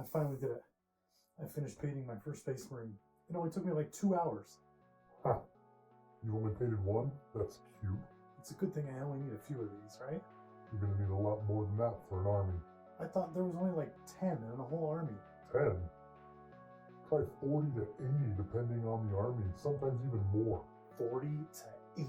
I finally did it. I finished painting my first Space Marine. It only took me like 2 hours. Ha! You only painted one? That's cute. It's a good thing I only need a few of these, right? You're gonna need a lot more than that for an army. I thought there was only like 10 in a whole army. 10? Try 40 to 80 depending on the army, sometimes even more. 40 to 80?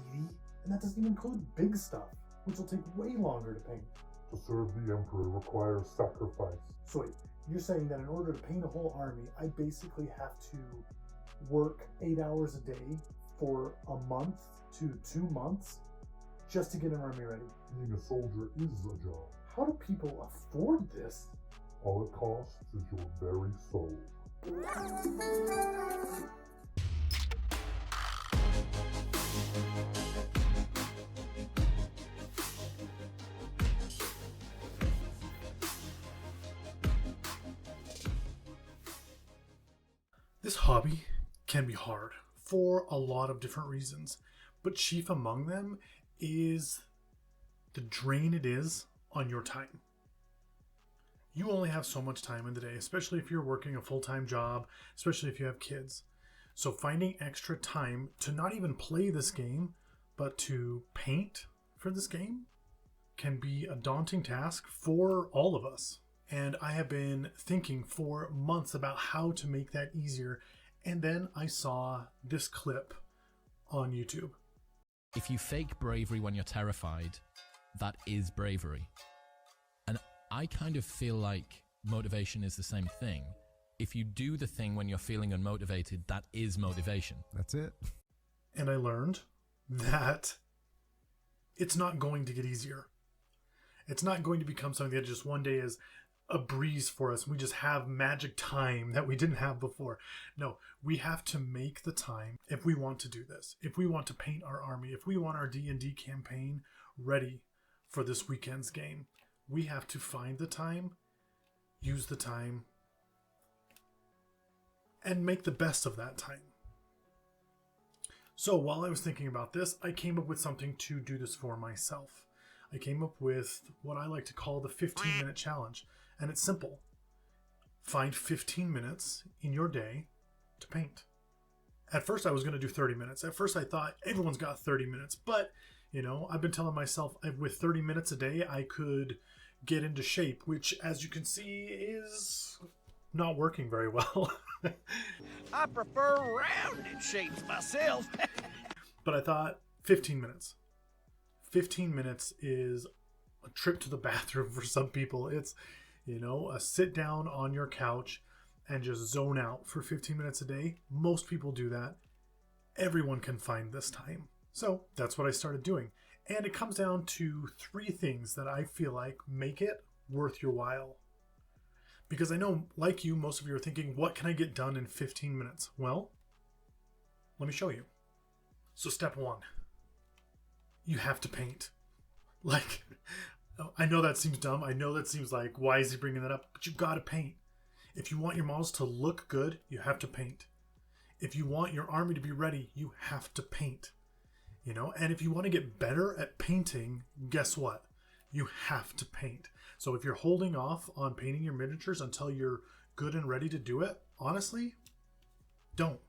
And that doesn't even include big stuff, which will take way longer to paint. To serve the Emperor requires sacrifice. So wait, you're saying that in order to paint a whole army, I basically have to work 8 hours a day for a month to 2 months just to get an army ready? Being a soldier is a job. How do people afford this? All it costs is your very soul. This hobby can be hard for a lot of different reasons, but chief among them is the drain it is on your time. You only have so much time in the day, especially if you're working a full-time job, especially if you have kids. So finding extra time to not even play this game, but to paint for this game can be a daunting task for all of us. And I have been thinking for months about how to make that easier. And then I saw this clip on YouTube. If you fake bravery when you're terrified, that is bravery. And I kind of feel like motivation is the same thing. If you do the thing when you're feeling unmotivated, that is motivation. That's it. And I learned that it's not going to get easier. It's not going to become something that just one day is a breeze for us. We just have magic time that we didn't have before. No, we have to make the time if we want to do this. If we want to paint our army, if we want our D&D campaign ready for this weekend's game, we have to find the time, use the time, and make the best of that time. So while I was thinking about this, I came up with something to do this for myself. I came up with what I like to call the 15-minute challenge. And it's simple. Find 15 minutes in your day to paint. At first I was going to do 30 minutes. At first I thought everyone's got 30 minutes. But, I've been telling myself with 30 minutes a day I could get into shape, which as you can see is not working very well. I prefer rounded shapes myself. But I thought 15 minutes. 15 minutes is a trip to the bathroom for some people. It's a sit down on your couch and just zone out for 15 minutes a day. Most people do that. Everyone can find this time. So that's what I started doing. And it comes down to 3 things that I feel like make it worth your while. Because I know, like you, most of you are thinking, what can I get done in 15 minutes? Well, let me show you. So step 1, you have to paint. I know that seems dumb. I know that seems like, why is he bringing that up? But you got to paint. If you want your models to look good, you have to paint. If you want your army to be ready, you have to paint. And if you want to get better at painting, guess what? You have to paint. So if you're holding off on painting your miniatures until you're good and ready to do it, honestly, don't.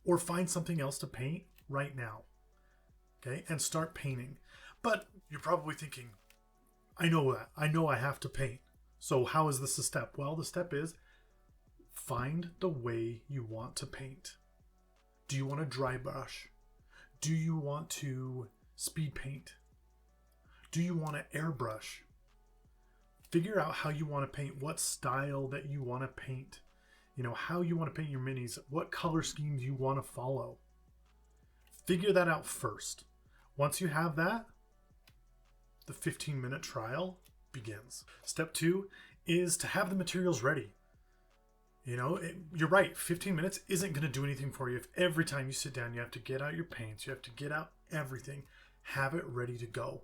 Or find something else to paint right now. Okay? And start painting. But you're probably thinking, I know that. I know I have to paint. So how is this a step? Well, the step is find the way you want to paint. Do you want to dry brush? Do you want to speed paint? Do you want to airbrush? Figure out how you want to paint, what style that you want to paint. How you want to paint your minis, what color schemes you want to follow. Figure that out first. Once you have that, the 15-minute trial begins. Step 2 is to have the materials ready. You're right, 15 minutes isn't going to do anything for you if every time you sit down you have to get out your paints, you have to get out everything, have it ready to go.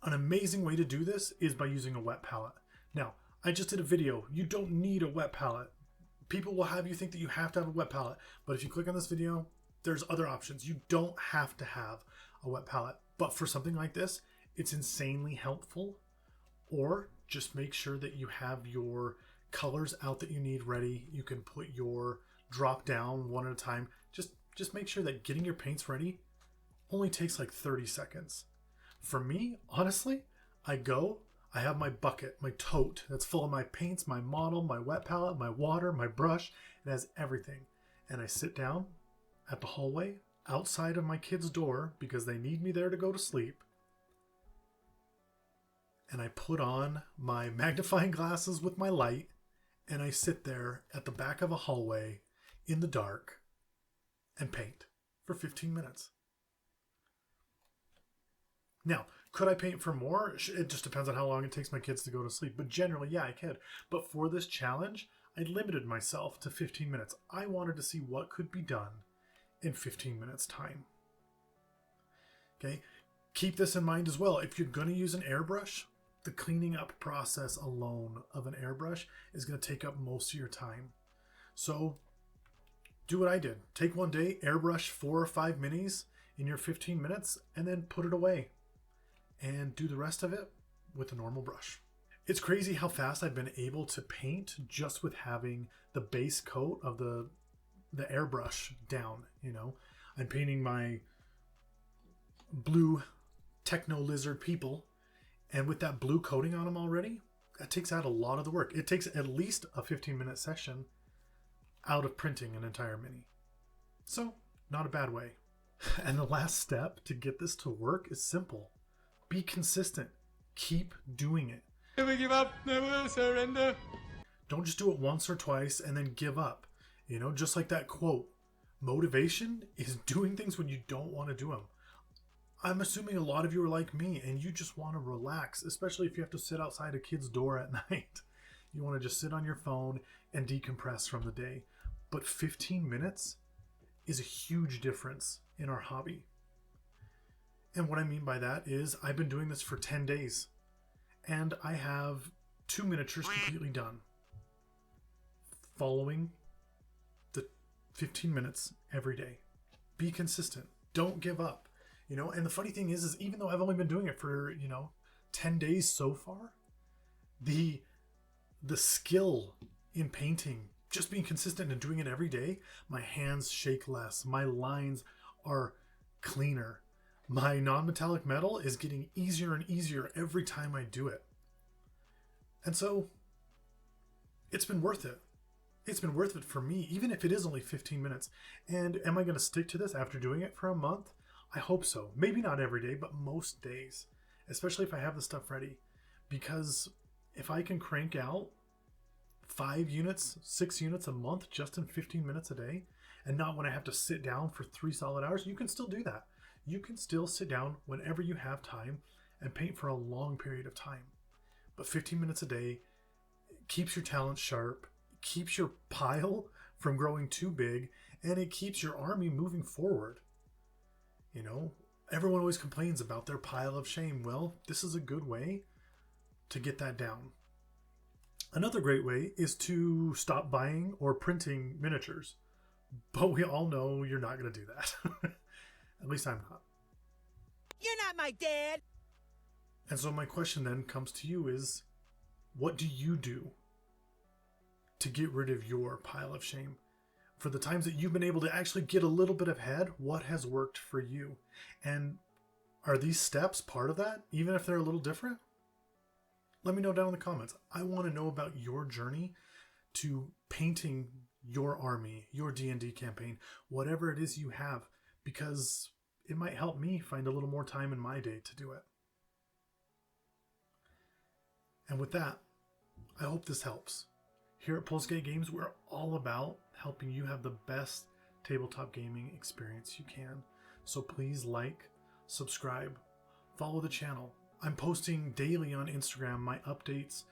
An amazing way to do this is by using a wet palette. Now, I just did a video. You don't need a wet palette. People will have you think that you have to have a wet palette, but if you click on this video, there's other options. You don't have to have a wet palette, but for something like this, it's insanely helpful. Or just make sure that you have your colors out that you need ready. You can put your drop down one at a time. Just make sure that getting your paints ready only takes like 30 seconds. For me, honestly, I have my bucket, my tote that's full of my paints, my model, my wet palette, my water, my brush. It has everything. And I sit down at the hallway outside of my kid's door because they need me there to go to sleep. And I put on my magnifying glasses with my light, and I sit there at the back of a hallway in the dark and paint for 15 minutes. Now, could I paint for more? It just depends on how long it takes my kids to go to sleep. But generally, yeah, I could. But for this challenge, I limited myself to 15 minutes. I wanted to see what could be done in 15 minutes time. Okay, keep this in mind as well. If you're going to use an airbrush, the cleaning up process alone of an airbrush is going to take up most of your time. So do what I did. Take one day, airbrush 4 or 5 minis in your 15 minutes, and then put it away. And do the rest of it with a normal brush. It's crazy how fast I've been able to paint just with having the base coat of the airbrush down. You know, I'm painting my blue techno lizard people, and with that blue coating on them already, that takes out a lot of the work. It takes at least a 15-minute session out of printing an entire mini. So, not a bad way. And the last step to get this to work is simple. Be consistent. Keep doing it. Never give up, never surrender. Don't just do it once or twice and then give up. You know, just like that quote, motivation is doing things when you don't want to do them. I'm assuming a lot of you are like me and you just want to relax, especially if you have to sit outside a kid's door at night. You want to just sit on your phone and decompress from the day. But 15 minutes is a huge difference in our hobby. And what I mean by that is I've been doing this for 10 days and I have 2 miniatures completely done, following the 15 minutes every day. Be consistent. Don't give up. You know, and the funny thing is even though I've only been doing it for, 10 days so far, the skill in painting, just being consistent and doing it every day, my hands shake less. My lines are cleaner. My non-metallic metal is getting easier and easier every time I do it. And so it's been worth it. It's been worth it for me, even if it is only 15 minutes. And am I going to stick to this after doing it for a month? I hope so. Maybe not every day, but most days, especially if I have the stuff ready. Because if I can crank out 5 units, 6 units a month just in 15 minutes a day, and not when I have to sit down for 3 solid hours, you can still do that. You can still sit down whenever you have time and paint for a long period of time. But 15 minutes a day keeps your talent sharp, keeps your pile from growing too big, and it keeps your army moving forward. You know, everyone always complains about their pile of shame. Well, this is a good way to get that down. Another great way is to stop buying or printing miniatures. But we all know you're not going to do that. At least I'm not. You're not my dad. And so my question then comes to you is, what do you do to get rid of your pile of shame? For the times that you've been able to actually get a little bit ahead, what has worked for you? And are these steps part of that, even if they're a little different? Let me know down in the comments. I want to know about your journey to painting your army, your D&D campaign, whatever it is you have, because it might help me find a little more time in my day to do it. And with that, I hope this helps. Here at Pulsegate Games, we're all about helping you have the best tabletop gaming experience you can. So please like, subscribe, follow the channel. I'm posting daily on Instagram my updates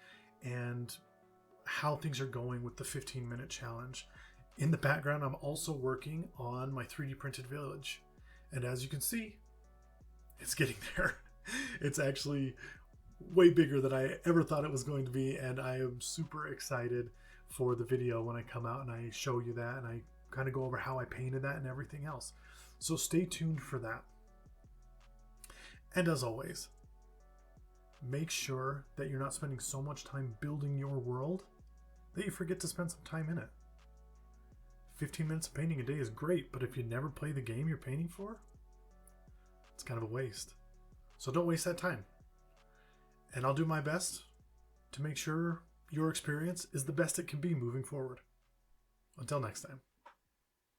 and how things are going with the 15-minute challenge. In the background, I'm also working on my 3D printed village. And as you can see, it's getting there. It's actually way bigger than I ever thought it was going to be, and I am super excited for the video when I come out and I show you that and I kind of go over how I painted that and everything else. So stay tuned for that. And as always, make sure that you're not spending so much time building your world that that you forget to spend some time in it. 15 minutes of painting a day is great, but if you never play the game you're painting for, it's kind of a waste. So don't waste that time. And I'll do my best to make sure your experience is the best it can be moving forward. Until next time.